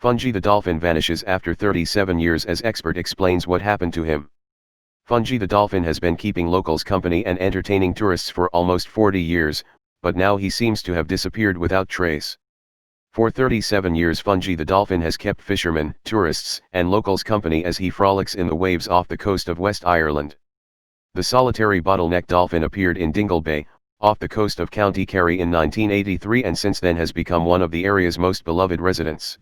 Fungie the dolphin vanishes after 37 years as expert explains what happened to him. Fungie the dolphin has been keeping locals company and entertaining tourists for almost 40 years, but now he seems to have disappeared without trace. For 37 years Fungie the dolphin has kept fishermen, tourists, and locals company as he frolics in the waves off the coast of West Ireland. The solitary bottleneck dolphin appeared in Dingle Bay, off the coast of County Kerry in 1983 and since then has become one of the area's most beloved residents.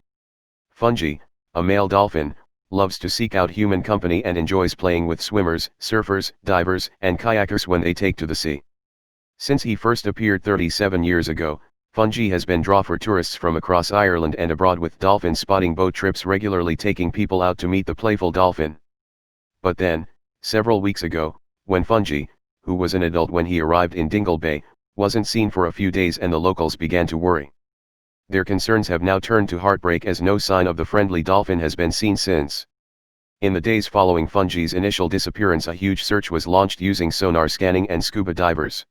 Fungie, a male dolphin, loves to seek out human company and enjoys playing with swimmers, surfers, divers, and kayakers when they take to the sea. Since he first appeared 37 years ago, Fungie has been draw for tourists from across Ireland and abroad with dolphin spotting boat trips regularly taking people out to meet the playful dolphin. But then, several weeks ago, when Fungie, who was an adult when he arrived in Dingle Bay, wasn't seen for a few days and the locals began to worry. Their concerns have now turned to heartbreak as no sign of the friendly dolphin has been seen since. In the days following Fungie's initial disappearance a huge search was launched using sonar scanning and scuba divers.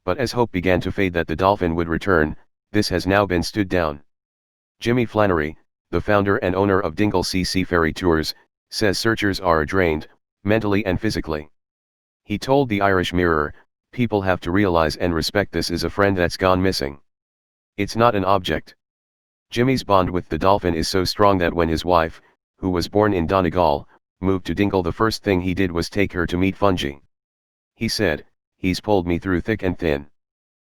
But as hope began to fade that the dolphin would return, this has now been stood down. Jimmy Flannery, the founder and owner of Dingle Sea Ferry Tours, says searchers are drained, mentally and physically. He told the Irish Mirror, "People have to realize and respect this is a friend that's gone missing. It's not an object." Jimmy's bond with the dolphin is so strong that when his wife, who was born in Donegal, moved to Dingle the first thing he did was take her to meet Fungie. He said, "He's pulled me through thick and thin.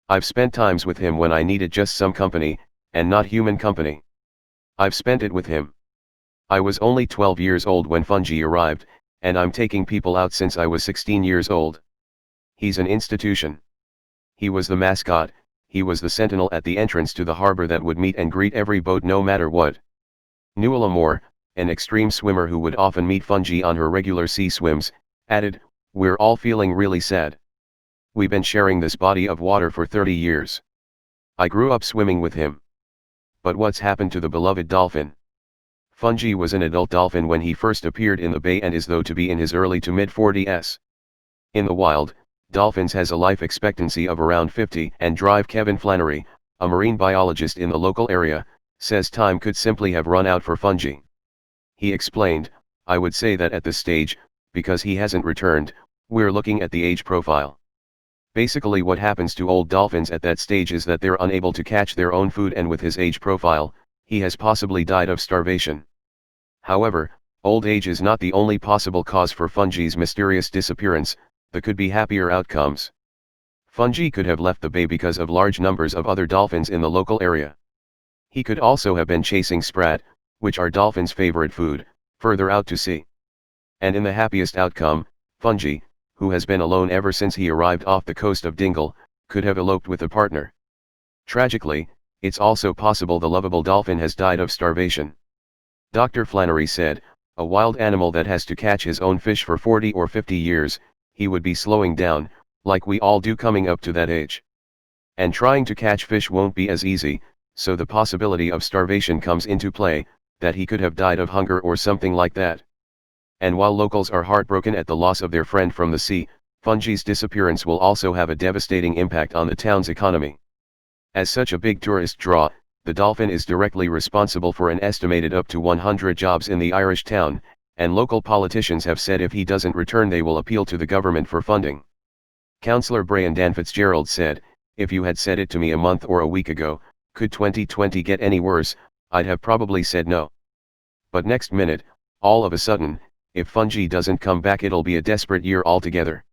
I've spent times with him when I needed just some company, and not human company. I've spent it with him. I was only 12 years old when Fungie arrived, and I'm taking people out since I was 16 years old. He's an institution. He was the mascot, he was the sentinel at the entrance to the harbor that would meet and greet every boat no matter what." Nuala Moore, an extreme swimmer who would often meet Fungie on her regular sea swims, added, "We're all feeling really sad. We've been sharing this body of water for 30 years. I grew up swimming with him. But what's happened to the beloved dolphin?" Fungie was an adult dolphin when he first appeared in the bay and is thought to be in his early to mid-40s. In the wild, dolphins has a life expectancy of around 50 and Drive Kevin Flannery, a marine biologist in the local area, says time could simply have run out for Fungie. He explained, "I would say that at this stage, because he hasn't returned, we're looking at the age profile. Basically what happens to old dolphins at that stage is that they're unable to catch their own food and with his age profile, he has possibly died of starvation." However, old age is not the only possible cause for Fungie's mysterious disappearance. There could be happier outcomes. Fungie could have left the bay because of large numbers of other dolphins in the local area. He could also have been chasing sprat, which are dolphins' favorite food, further out to sea. And in the happiest outcome, Fungie, who has been alone ever since he arrived off the coast of Dingle, could have eloped with a partner. Tragically, it's also possible the lovable dolphin has died of starvation. Dr. Flannery said, "A wild animal that has to catch his own fish for 40 or 50 years, he would be slowing down, like we all do coming up to that age. And trying to catch fish won't be as easy, so the possibility of starvation comes into play, that he could have died of hunger or something like that." And while locals are heartbroken at the loss of their friend from the sea, Fungie's disappearance will also have a devastating impact on the town's economy. As such a big tourist draw, the dolphin is directly responsible for an estimated up to 100 jobs in the Irish town, and local politicians have said if he doesn't return they will appeal to the government for funding. Councillor Brian Dan Fitzgerald said, "If you had said it to me a month or a week ago, could 2020 get any worse, I'd have probably said no. But next minute, all of a sudden, if Fungie doesn't come back it'll be a desperate year altogether."